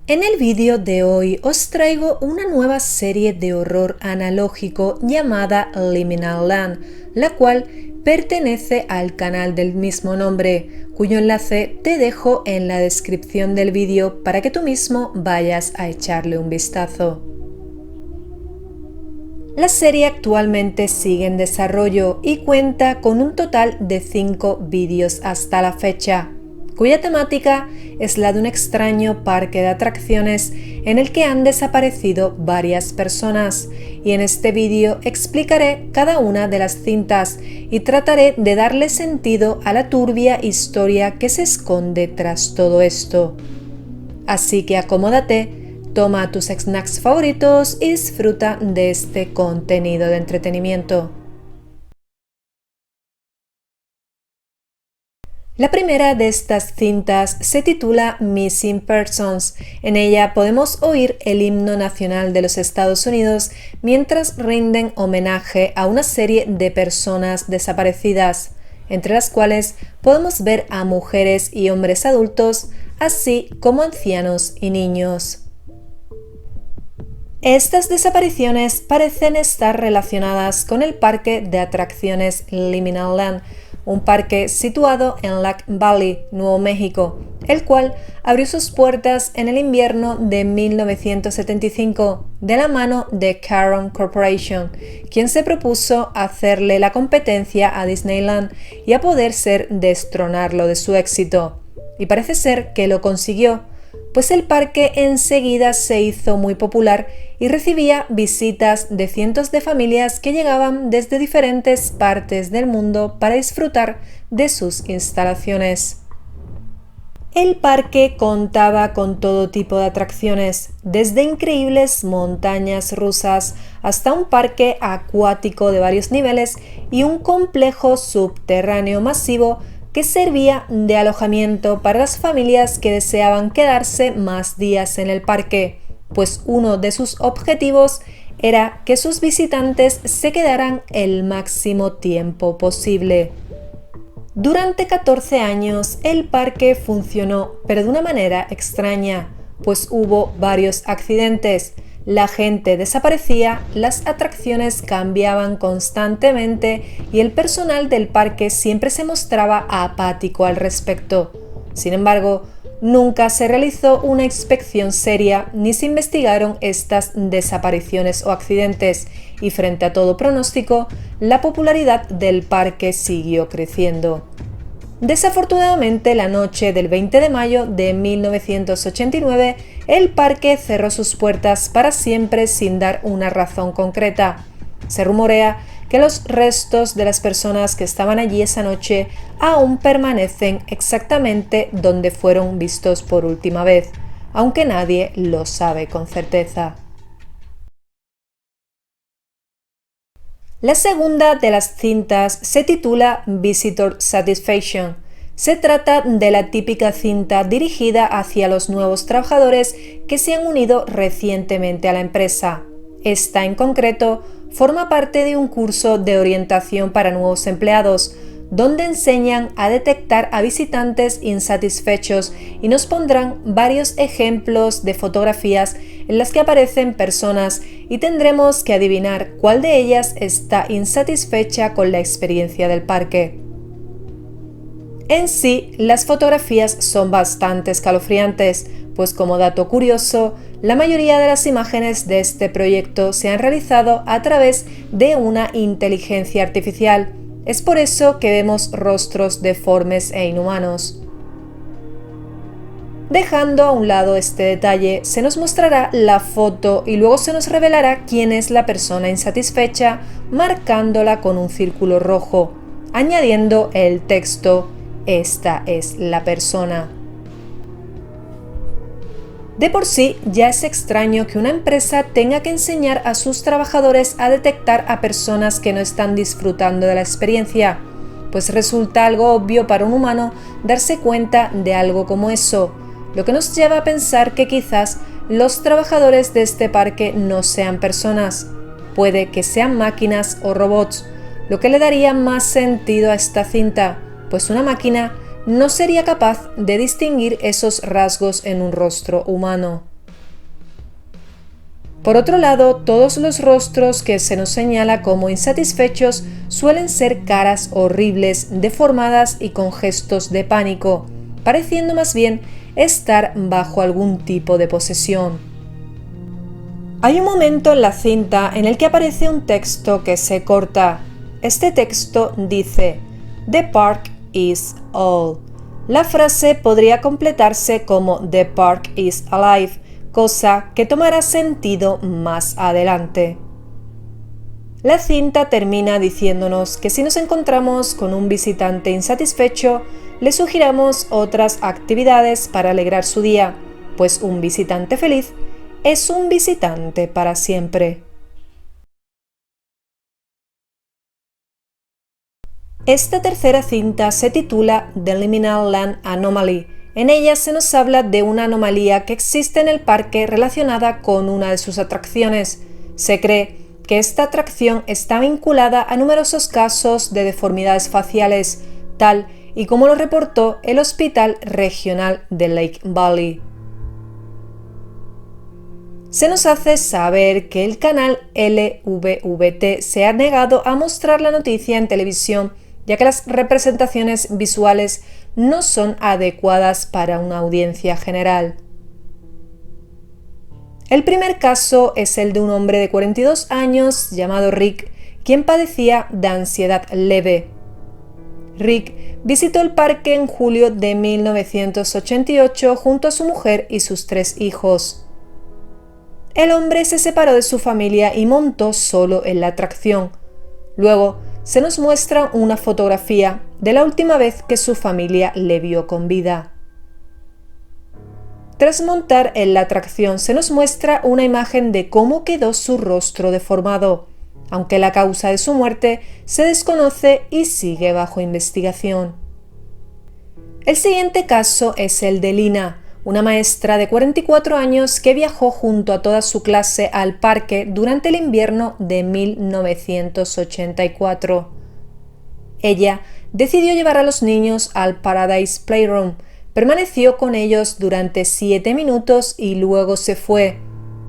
En el vídeo de hoy os traigo una nueva serie de horror analógico llamada Liminal Land, la cual pertenece al canal del mismo nombre, cuyo enlace te dejo en la descripción del vídeo para que tú mismo vayas a echarle un vistazo. La serie actualmente sigue en desarrollo y cuenta con un total de 5 vídeos hasta la fecha, cuya temática es la de un extraño parque de atracciones en el que han desaparecido varias personas, y en este vídeo explicaré cada una de las cintas y trataré de darle sentido a la turbia historia que se esconde tras todo esto. Así que acomódate, toma tus snacks favoritos y disfruta de este contenido de entretenimiento. La primera de estas cintas se titula Missing Persons. En ella podemos oír el himno nacional de los Estados Unidos mientras rinden homenaje a una serie de personas desaparecidas, entre las cuales podemos ver a mujeres y hombres adultos, así como ancianos y niños. Estas desapariciones parecen estar relacionadas con el parque de atracciones Liminal Land, un parque situado en Lac Valley, Nuevo México, el cual abrió sus puertas en el invierno de 1975 de la mano de Caron Corporation, quien se propuso hacerle la competencia a Disneyland y a poder ser destronarlo de su éxito. Y parece ser que lo consiguió, pues el parque enseguida se hizo muy popular y recibía visitas de cientos de familias que llegaban desde diferentes partes del mundo para disfrutar de sus instalaciones. El parque contaba con todo tipo de atracciones, desde increíbles montañas rusas hasta un parque acuático de varios niveles y un complejo subterráneo masivo que servía de alojamiento para las familias que deseaban quedarse más días en el parque, pues uno de sus objetivos era que sus visitantes se quedaran el máximo tiempo posible. Durante 14 años el parque funcionó, pero de una manera extraña, pues hubo varios accidentes. La gente desaparecía, las atracciones cambiaban constantemente y el personal del parque siempre se mostraba apático al respecto. Sin embargo, nunca se realizó una inspección seria ni se investigaron estas desapariciones o accidentes, y frente a todo pronóstico, la popularidad del parque siguió creciendo. Desafortunadamente, la noche del 20 de mayo de 1989, el parque cerró sus puertas para siempre sin dar una razón concreta. Se rumorea que los restos de las personas que estaban allí esa noche aún permanecen exactamente donde fueron vistos por última vez, aunque nadie lo sabe con certeza. La segunda de las cintas se titula Visitor Satisfaction. Se trata de la típica cinta dirigida hacia los nuevos trabajadores que se han unido recientemente a la empresa. Esta, en concreto, forma parte de un curso de orientación para nuevos empleados, donde enseñan a detectar a visitantes insatisfechos y nos pondrán varios ejemplos de fotografías en las que aparecen personas y tendremos que adivinar cuál de ellas está insatisfecha con la experiencia del parque. En sí, las fotografías son bastante escalofriantes, pues como dato curioso, la mayoría de las imágenes de este proyecto se han realizado a través de una inteligencia artificial. Es por eso que vemos rostros deformes e inhumanos. Dejando a un lado este detalle, se nos mostrará la foto y luego se nos revelará quién es la persona insatisfecha, marcándola con un círculo rojo, añadiendo el texto "Esta es la persona". De por sí, ya es extraño que una empresa tenga que enseñar a sus trabajadores a detectar a personas que no están disfrutando de la experiencia, pues resulta algo obvio para un humano darse cuenta de algo como eso, lo que nos lleva a pensar que quizás los trabajadores de este parque no sean personas, puede que sean máquinas o robots, lo que le daría más sentido a esta cinta, pues una máquina no sería capaz de distinguir esos rasgos en un rostro humano. Por otro lado, todos los rostros que se nos señala como insatisfechos suelen ser caras horribles, deformadas y con gestos de pánico, pareciendo más bien estar bajo algún tipo de posesión. Hay un momento en la cinta en el que aparece un texto que se corta. Este texto dice: "The park is all". La frase podría completarse como "The park is alive", cosa que tomará sentido más adelante. La cinta termina diciéndonos que si nos encontramos con un visitante insatisfecho, le sugiramos otras actividades para alegrar su día, pues un visitante feliz es un visitante para siempre. Esta tercera cinta se titula The Liminal Land Anomaly. En ella se nos habla de una anomalía que existe en el parque relacionada con una de sus atracciones. Se cree que esta atracción está vinculada a numerosos casos de deformidades faciales, tal y como lo reportó el Hospital Regional de Lake Valley. Se nos hace saber que el canal LVVT se ha negado a mostrar la noticia en televisión, ya que las representaciones visuales no son adecuadas para una audiencia general. El primer caso es el de un hombre de 42 años llamado Rick, quien padecía de ansiedad leve. Rick visitó el parque en julio de 1988 junto a su mujer y sus 3 hijos. El hombre se separó de su familia y montó solo en la atracción. Luego se nos muestra una fotografía de la última vez que su familia le vio con vida. Tras montar en la atracción se nos muestra una imagen de cómo quedó su rostro deformado, aunque la causa de su muerte se desconoce y sigue bajo investigación. El siguiente caso es el de Lina, una maestra de 44 años que viajó junto a toda su clase al parque durante el invierno de 1984. Ella decidió llevar a los niños al Paradise Playroom, permaneció con ellos durante 7 minutos y luego se fue,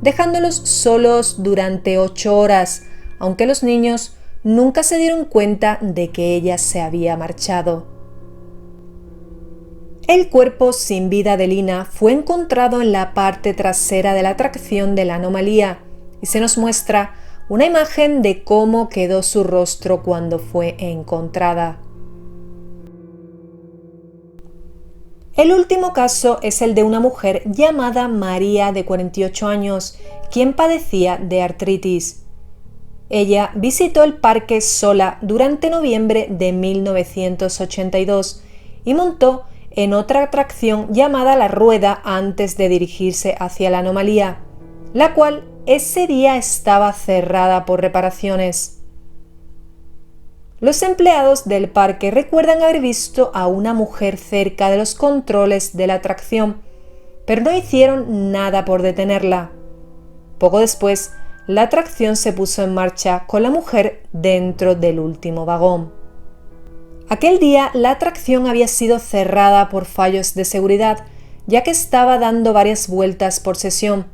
dejándolos solos durante 8 horas, aunque los niños nunca se dieron cuenta de que ella se había marchado. El cuerpo sin vida de Lina fue encontrado en la parte trasera de la atracción de la anomalía y se nos muestra una imagen de cómo quedó su rostro cuando fue encontrada. El último caso es el de una mujer llamada María de 48 años, quien padecía de artritis. Ella visitó el parque sola durante noviembre de 1982 y montó en otra atracción llamada La Rueda antes de dirigirse hacia la anomalía, la cual ese día estaba cerrada por reparaciones. Los empleados del parque recuerdan haber visto a una mujer cerca de los controles de la atracción, pero no hicieron nada por detenerla. Poco después, la atracción se puso en marcha con la mujer dentro del último vagón. Aquel día la atracción había sido cerrada por fallos de seguridad, ya que estaba dando varias vueltas por sesión,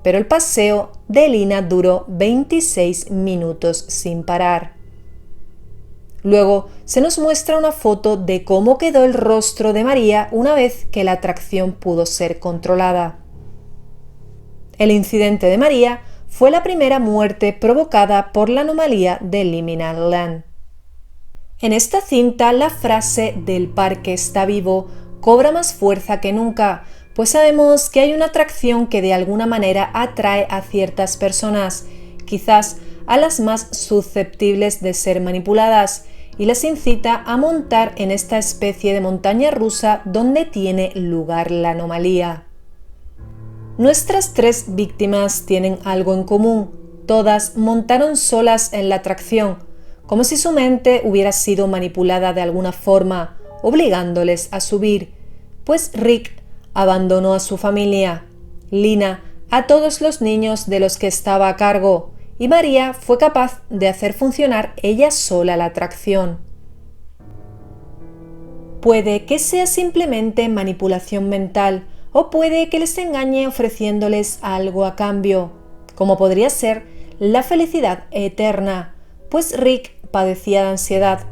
pero el paseo de Lina duró 26 minutos sin parar. Luego se nos muestra una foto de cómo quedó el rostro de María una vez que la atracción pudo ser controlada. El incidente de María fue la primera muerte provocada por la anomalía de Liminal Land. En esta cinta la frase "del parque está vivo" cobra más fuerza que nunca, pues sabemos que hay una atracción que de alguna manera atrae a ciertas personas, quizás a las más susceptibles de ser manipuladas, y las incita a montar en esta especie de montaña rusa donde tiene lugar la anomalía. Nuestras 3 víctimas tienen algo en común: todas montaron solas en la atracción, como si su mente hubiera sido manipulada de alguna forma, obligándoles a subir, pues Rick abandonó a su familia, Lina a todos los niños de los que estaba a cargo, y María fue capaz de hacer funcionar ella sola la atracción. Puede que sea simplemente manipulación mental, o puede que les engañe ofreciéndoles algo a cambio. como podría ser la felicidad eterna, pues Rick padecía de ansiedad,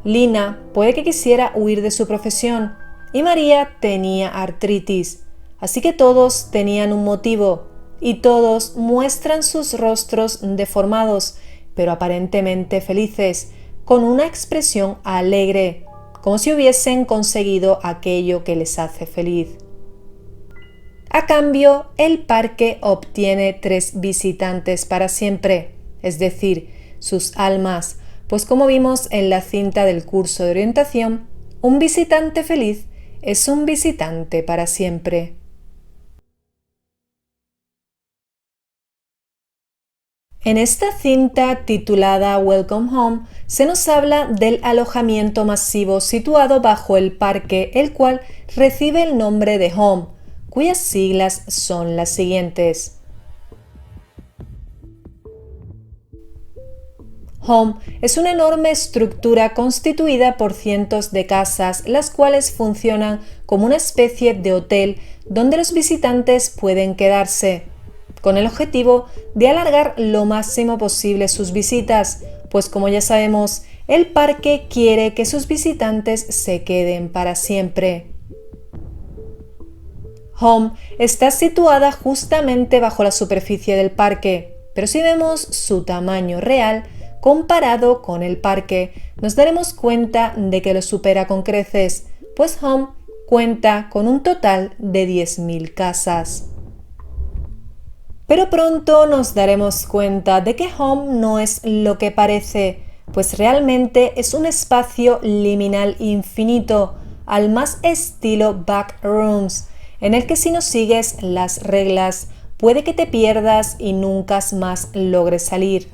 Lina puede que quisiera huir de su profesión y María tenía artritis, así que todos tenían un motivo y todos muestran sus rostros deformados, pero aparentemente felices, con una expresión alegre, como si hubiesen conseguido aquello que les hace feliz. A cambio, el parque obtiene 3 visitantes para siempre, es decir, sus almas, pues como vimos en la cinta del curso de orientación, un visitante feliz es un visitante para siempre. En esta cinta titulada Welcome Home se nos habla del alojamiento masivo situado bajo el parque, el cual recibe el nombre de Home, cuyas siglas son las siguientes. Home es una enorme estructura constituida por cientos de casas, las cuales funcionan como una especie de hotel donde los visitantes pueden quedarse, con el objetivo de alargar lo máximo posible sus visitas, pues como ya sabemos, el parque quiere que sus visitantes se queden para siempre. Home está situada justamente bajo la superficie del parque, pero si vemos su tamaño real, comparado con el parque, nos daremos cuenta de que lo supera con creces, pues Home cuenta con un total de 10.000 casas. Pero pronto nos daremos cuenta de que Home no es lo que parece, pues realmente es un espacio liminal infinito, al más estilo Backrooms, en el que si no sigues las reglas, puede que te pierdas y nunca más logres salir,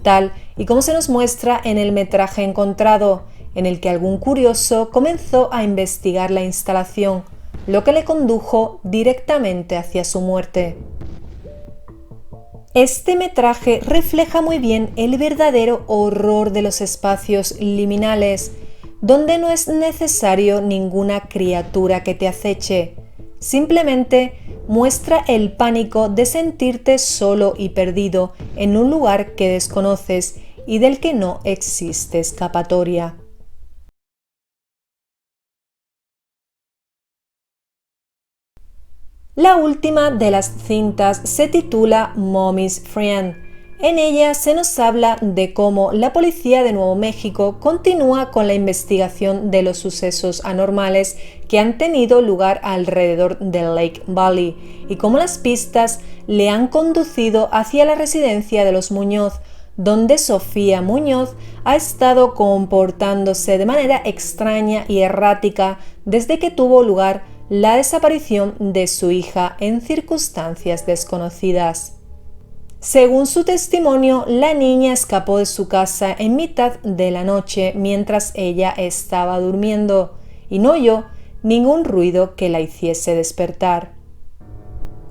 tal y como se nos muestra en el metraje encontrado, en el que algún curioso comenzó a investigar la instalación, lo que le condujo directamente hacia su muerte. Este metraje refleja muy bien el verdadero horror de los espacios liminales, donde no es necesario ninguna criatura que te aceche. Simplemente muestra el pánico de sentirte solo y perdido en un lugar que desconoces y del que no existe escapatoria. La última de las cintas se titula Mommy's Friend. En ella se nos habla de cómo la policía de Nuevo México continúa con la investigación de los sucesos anormales que han tenido lugar alrededor de Lake Valley y cómo las pistas le han conducido hacia la residencia de los Muñoz, donde Sofía Muñoz ha estado comportándose de manera extraña y errática desde que tuvo lugar la desaparición de su hija en circunstancias desconocidas. Según su testimonio, la niña escapó de su casa en mitad de la noche mientras ella estaba durmiendo y no oyó ningún ruido que la hiciese despertar.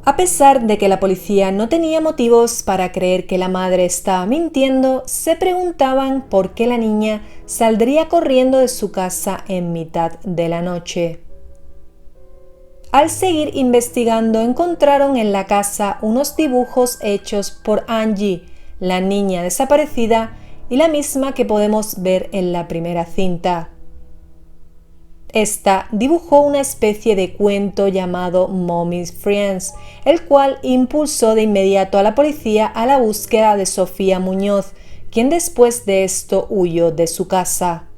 A pesar de que la policía no tenía motivos para creer que la madre estaba mintiendo, se preguntaban por qué la niña saldría corriendo de su casa en mitad de la noche. Al seguir investigando, encontraron en la casa unos dibujos hechos por Angie, la niña desaparecida, y la misma que podemos ver en la primera cinta. Esta dibujó una especie de cuento llamado Mommy's Friends, el cual impulsó de inmediato a la policía a la búsqueda de Sofía Muñoz, quien después de esto huyó de su casa.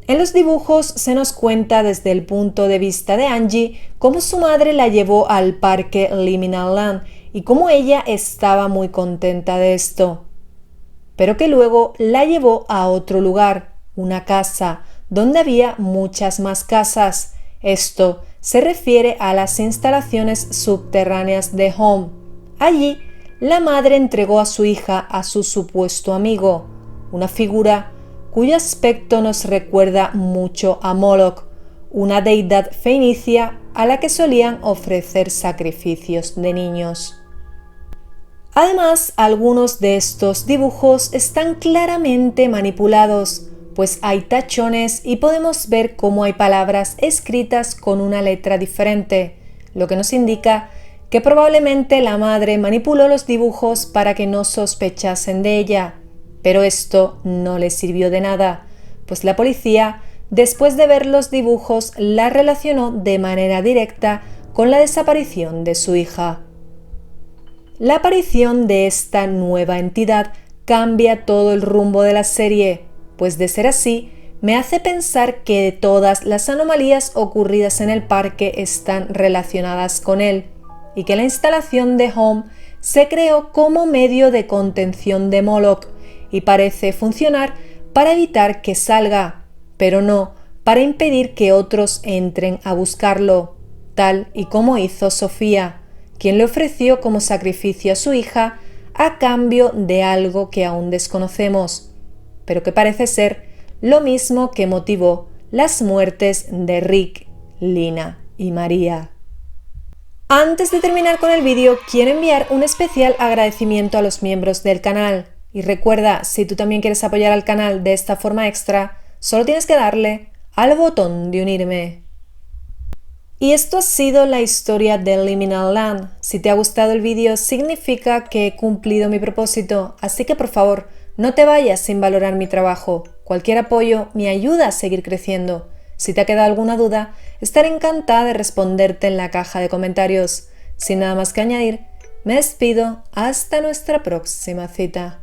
En los dibujos se nos cuenta desde el punto de vista de Angie cómo su madre la llevó al parque Liminal Land y cómo ella estaba muy contenta de esto, pero que luego la llevó a otro lugar, una casa, donde había muchas más casas. Esto se refiere a las instalaciones subterráneas de Home. Allí, la madre entregó a su hija a su supuesto amigo, una figura cuyo aspecto nos recuerda mucho a Moloch, una deidad fenicia a la que solían ofrecer sacrificios de niños. Además, algunos de estos dibujos están claramente manipulados, pues hay tachones y podemos ver cómo hay palabras escritas con una letra diferente, lo que nos indica que probablemente la madre manipuló los dibujos para que no sospechasen de ella, pero esto no le sirvió de nada, pues la policía, después de ver los dibujos, la relacionó de manera directa con la desaparición de su hija. La aparición de esta nueva entidad cambia todo el rumbo de la serie, pues de ser así, me hace pensar que todas las anomalías ocurridas en el parque están relacionadas con él, y que la instalación de Home se creó como medio de contención de Moloch y parece funcionar para evitar que salga, pero no para impedir que otros entren a buscarlo, tal y como hizo Sofía, quien le ofreció como sacrificio a su hija a cambio de algo que aún desconocemos, pero que parece ser lo mismo que motivó las muertes de Rick, Lina y María. Antes de terminar con el vídeo, quiero enviar un especial agradecimiento a los miembros del canal. Y recuerda, si tú también quieres apoyar al canal de esta forma extra, solo tienes que darle al botón de unirme. Y esto ha sido la historia de Liminal Land. Si te ha gustado el vídeo, significa que he cumplido mi propósito, así que por favor, no te vayas sin valorar mi trabajo. Cualquier apoyo me ayuda a seguir creciendo. Si te ha quedado alguna duda, estaré encantada de responderte en la caja de comentarios. Sin nada más que añadir, me despido hasta nuestra próxima cita.